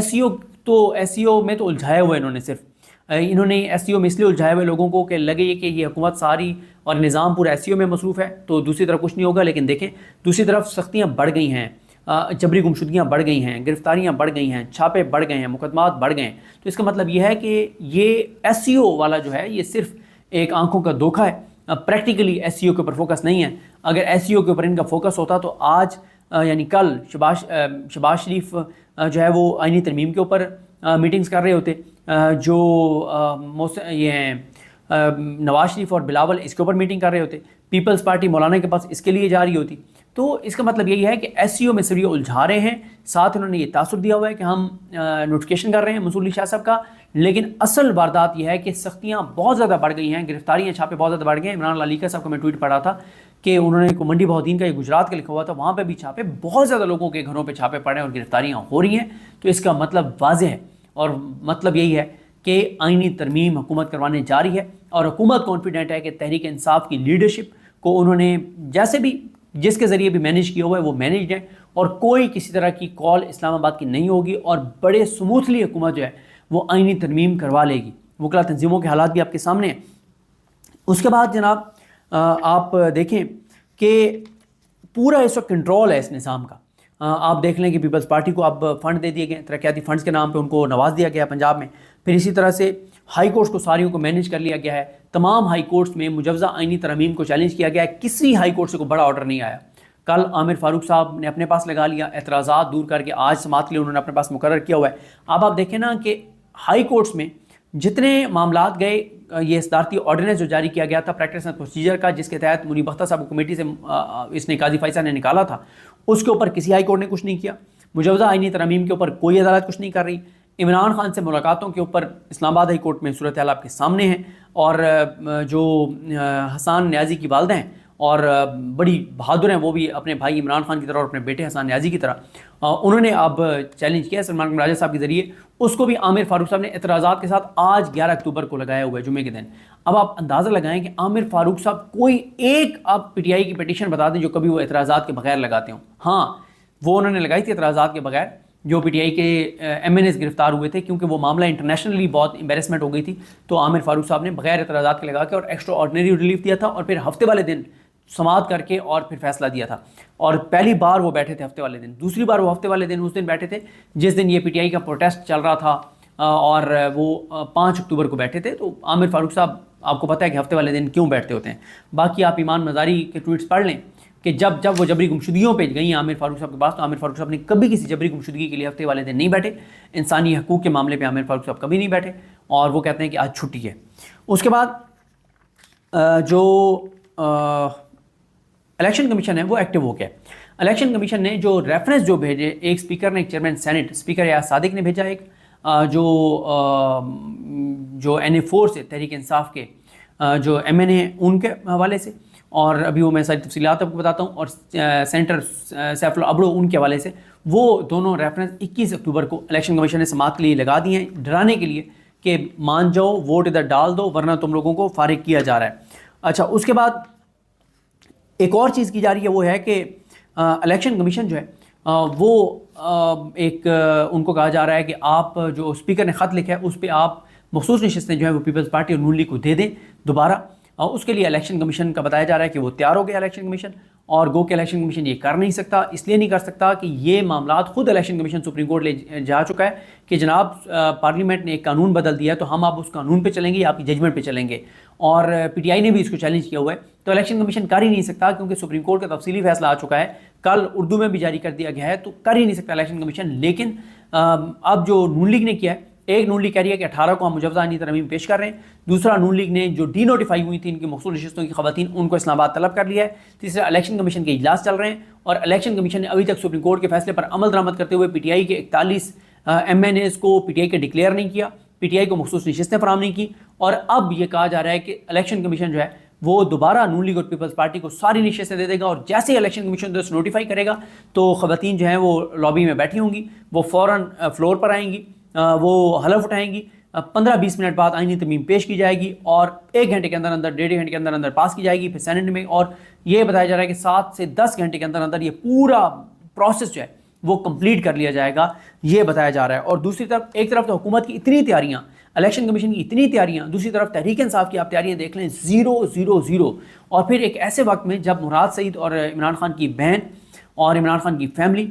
SCO تو S C او میں تو الجھایا ہوا انہوں نے ایس سی او میں اس لیے الجھائے ہوئے لوگوں کو کہ لگے کہ یہ حکومت ساری اور نظام پورا ایس سی او میں مصروف ہے تو دوسری طرف کچھ نہیں ہوگا. لیکن دیکھیں دوسری طرف سختیاں بڑھ گئی ہیں, جبری گمشدگیاں بڑھ گئی ہیں, گرفتاریاں بڑھ گئی ہیں, چھاپے بڑھ گئے ہیں, مقدمات بڑھ گئے ہیں. تو اس کا مطلب یہ ہے کہ یہ ایس سی او والا جو ہے یہ صرف ایک آنکھوں کا دھوکہ ہے, پریکٹیکلی ایس سی او کے اوپر فوکس نہیں ہے. اگر ایس سی او کے اوپر ان کا فوکس ہوتا تو آج یعنی کل شہباز شریف جو ہے وہ آئینی ترمیم کے اوپر میٹنگز کر رہے ہوتے, جو یہ ہیں نواز شریف اور بلاول اس کے اوپر میٹنگ کر رہے ہوتے, پیپلز پارٹی مولانا کے پاس اس کے لیے جا رہی ہوتی. تو اس کا مطلب یہی ہے کہ ایس سی او میں صرف یہ الجھا رہے ہیں, ساتھ انہوں نے یہ تاثر دیا ہوا ہے کہ ہم نوٹیفیکیشن کر رہے ہیں منصور علی شاہ صاحب کا, لیکن اصل واردات یہ ہے کہ سختیاں بہت زیادہ بڑھ گئی ہیں, گرفتاریاں چھاپے بہت زیادہ بڑھ گئے ہیں. عمران علیقہ صاحب کو میں ٹویٹ پڑھا تھا کہ انہوں نے منڈی بہودین کا یہ گجرات کا لکھا ہوا تھا, وہاں پہ بھی چھاپے, بہت زیادہ لوگوں کے گھروں پہ چھاپے پڑے اور گرفتاریاں ہو رہی ہیں. تو اس کا مطلب واضح ہے, اور مطلب یہی ہے کہ آئینی ترمیم حکومت کروانے جا رہی ہے, اور حکومت کانفیڈنٹ ہے کہ تحریک انصاف کی لیڈرشپ کو انہوں نے جیسے بھی جس کے ذریعے بھی مینیج کیا ہوا ہے وہ مینیجڈ ہے, اور کوئی کسی طرح کی کال اسلام آباد کی نہیں ہوگی, اور بڑے سموتھلی حکومت جو ہے وہ آئینی ترمیم کروا لے گی. وکلا تنظیموں کے حالات بھی آپ کے سامنے ہیں. اس کے بعد جناب آپ دیکھیں کہ پورا اس وقت کنٹرول ہے اس نظام کا. آپ دیکھ لیں کہ پیپلز پارٹی کو اب فنڈ دے دیے گئے, ترقیاتی فنڈز کے نام پہ ان کو نواز دیا گیا پنجاب میں. پھر اسی طرح سے ہائی کورٹس کو ساریوں کو مینیج کر لیا گیا ہے. تمام ہائی کورٹس میں مجوزہ آئینی ترامیم کو چیلنج کیا گیا ہے, کسی ہائی کورٹ سے کوئی بڑا آرڈر نہیں آیا. کل عامر فاروق صاحب نے اپنے پاس لگا لیا, اعتراضات دور کر کے آج سماعت کے لیے انہوں نے اپنے پاس مقرر کیا ہوا ہے. اب آپ دیکھیں نا کہ ہائی کورٹس میں جتنے معاملات گئے, یہ صدارتی آرڈیننس جو جاری کیا گیا تھا پریکٹس اینڈ پروسیجر کا, جس کے تحت منیب اختر صاحب کو کمیٹی سے اس نے قاضی فیصل نے نکالا تھا, اس کے اوپر کسی ہائی کورٹ نے کچھ نہیں کیا. مجوزہ آئینی ترامیم کے اوپر کوئی عدالت کچھ نہیں کر رہی. عمران خان سے ملاقاتوں کے اوپر اسلام آباد ہائی کورٹ میں صورتحال آپ کے سامنے ہیں, اور جو حسان نیازی کی والدہ ہیں اور بڑی بہادر ہیں, وہ بھی اپنے بھائی عمران خان کی طرح اور اپنے بیٹے حسان نیازی کی طرح, انہوں نے اب چیلنج کیا سلمان راجہ صاحب کے ذریعے. اس کو بھی عامر فاروق صاحب نے اعتراضات کے ساتھ آج 11 اکتوبر کو لگایا ہوا ہے, جمعے کے دن. اب آپ اندازہ لگائیں کہ عامر فاروق صاحب کوئی ایک آپ پی ٹی آئی کی پٹیشن بتا دیں جو کبھی وہ اعتراضات کے بغیر لگاتے ہوں. ہاں وہ انہوں نے لگائی تھی اعتراضات کے بغیر, جو پی ٹی آئی کے ایم این ایز گرفتار ہوئے تھے, کیونکہ وہ معاملہ انٹرنیشنلی بہت امبیرسمنٹ ہو گئی تھی. تو عامر فاروق صاحب نے بغیر اعتراضات کے لگا کے اور ایکسٹرا آرڈنری ریلیف دیا تھا, اور پھر ہفتے والے دن سماعت کر کے اور پھر فیصلہ دیا تھا. اور پہلی بار وہ بیٹھے تھے ہفتے والے دن, دوسری بار وہ ہفتے والے دن اس دن بیٹھے تھے جس دن یہ پی ٹی آئی کا پروٹیسٹ چل رہا تھا, اور وہ 5 اکتوبر کو بیٹھے تھے. تو عامر فاروق صاحب آپ کو پتہ ہے کہ ہفتے والے دن کیوں بیٹھتے ہوتے ہیں. باقی آپ ایمان مزاری کے ٹویٹس پڑھ لیں کہ جب وہ جبری گمشدگیوں پہ گئی عامر فاروق صاحب کے پاس, تو عامر فاروق صاحب نے کبھی کسی جبری گمشدگی کے لیے ہفتے والے دن نہیں بیٹھے. انسانی حقوق کے معاملے پہ عامر فاروق صاحب کبھی نہیں بیٹھے, اور وہ کہتے ہیں کہ آج چھٹی ہے. اس کے بعد جو الیکشن کمیشن ہے وہ ایکٹیو ہو گیا. الیکشن کمیشن نے جو ریفرنس جو بھیجے, ایک اسپیکر نے, ایک chairman senate speaker Ayaz Sadiq نے بھیجا, ایک جو این اے 4 سے تحریک انصاف کے جو ایم این اے ان کے حوالے سے, اور ابھی وہ میں ساری تفصیلات آپ کو بتاتا ہوں, اور سینٹر سیف اللہ ابڑو ان کے حوالے سے, وہ دونوں ریفرنس 21 اکتوبر کو الیکشن کمیشن نے سماعت کے لیے لگا دیے ہیں, ڈرانے کے لیے کہ مان جاؤ, ووٹ ادھر ڈال دو ورنہ تم لوگوں کو فارغ کیا جا رہا ہے. اچھا, اس کے بعد ایک اور چیز کی جا رہی ہے, وہ ہے کہ الیکشن کمیشن جو ہے وہ ایک ان کو کہا جا رہا ہے کہ آپ جو اسپیکر نے خط لکھا ہے اس پہ آپ مخصوص نشستیں جو ہیں وہ پیپلز پارٹی اور نون لیگ کو دے دیں دوبارہ. اس کے لیے الیکشن کمیشن کا بتایا جا رہا ہے کہ وہ تیار ہو گیا الیکشن کمیشن, اور گو کہ الیکشن کمیشن یہ کر نہیں سکتا. اس لیے نہیں کر سکتا کہ یہ معاملات خود الیکشن کمیشن سپریم کورٹ لے جا چکا ہے کہ جناب پارلیمنٹ نے ایک قانون بدل دیا ہے تو ہم آپ اس قانون پہ چلیں گے یا آپ کی ججمنٹ پہ چلیں گے, اور پی ٹی آئی نے بھی اس کو چیلنج کیا ہوا ہے. تو الیکشن کمیشن کر ہی نہیں سکتا کیونکہ سپریم کورٹ کا تفصیلی فیصلہ آ چکا ہے, کل اردو میں بھی جاری کر دیا گیا ہے, تو کر ہی نہیں سکتا الیکشن کمیشن. لیکن اب جو نون لیگ نے کیا ہے, ایک نون لیگ کہہ رہی ہے کہ 18 کو ہم مجوزہ آئینی ترمیم پیش کر رہے ہیں, دوسرا نون لیگ نے جو ڈی نوٹیفائی ہوئی تھی ان کی مخصوص نشستوں کی خواتین ان کو اسلام آباد طلب کر لیا ہے, تیسرا الیکشن کمیشن کے اجلاس چل رہے ہیں, اور الیکشن کمیشن نے ابھی تک سپریم کورٹ کے فیصلے پر عمل درآمد کرتے ہوئے پی ٹی آئی کے 41 ایم این ایز کو پی ٹی آئی کے ڈکلیئر نہیں کیا, پی ٹی آئی کو مخصوص نشستیں فراہم نہیں کی. اور اب یہ کہا جا رہا ہے کہ الیکشن کمیشن جو ہے وہ دوبارہ نون لیگ اور پیپلز پارٹی کو ساری نشستیں دے دے گا, اور جیسے ہی الیکشن کمیشن دوست نوٹیفائی کرے گا تو خواتین جو ہیں وہ لابی میں بیٹھی ہوں گی, وہ فوراً فلور پر آئیں گی, وہ حلف اٹھائیں گی, 15-20 منٹ بعد آئینی ترمیم پیش کی جائے گی, اور 1 گھنٹے کے اندر اندر 1.5 گھنٹے کے اندر اندر پاس کی جائے گی پھر سینٹ میں. اور یہ بتایا جا رہا ہے کہ 7 سے 10 گھنٹے کے اندر اندر یہ پورا پروسیس جو ہے وہ کمپلیٹ کر لیا جائے گا، یہ بتایا جا رہا ہے۔ اور دوسری طرف ایک طرف تو حکومت کی اتنی تیاریاں، الیکشن کمیشن کی اتنی تیاریاں، دوسری طرف تحریک انصاف کی آپ تیاریاں دیکھ لیں، 0 اور پھر ایک ایسے وقت میں جب مراد سعید اور عمران خان کی بہن اور عمران خان کی فیملی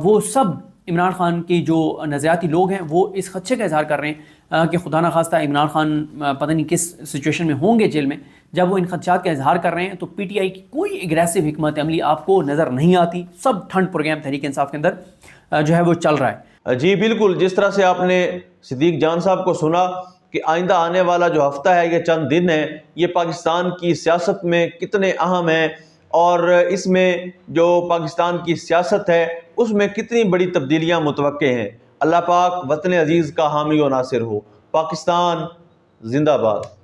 وہ سب عمران خان کے جو نظریاتی لوگ ہیں وہ اس خدشے کا اظہار کر رہے ہیں کہ خدا نخواستہ عمران خان پتہ نہیں کس سچویشن میں ہوں گے جیل میں، جب وہ ان خدشات کا اظہار کر رہے ہیں تو پی ٹی آئی کی کوئی اگریسو حکمت عملی آپ کو نظر نہیں آتی، سب ٹھنڈ پروگرام تحریک انصاف کے اندر جو ہے وہ چل رہا ہے۔ جی بالکل، جس طرح سے آپ نے صدیق جان صاحب کو سنا کہ آئندہ آنے والا جو ہفتہ ہے، یہ چند دن ہے، یہ پاکستان کی سیاست میں کتنے اہم ہیں اور اس میں جو پاکستان کی سیاست ہے اس میں کتنی بڑی تبدیلیاں متوقع ہیں۔ اللہ پاک وطن عزیز کا حامی و ناصر ہو۔ پاکستان زندہ باد۔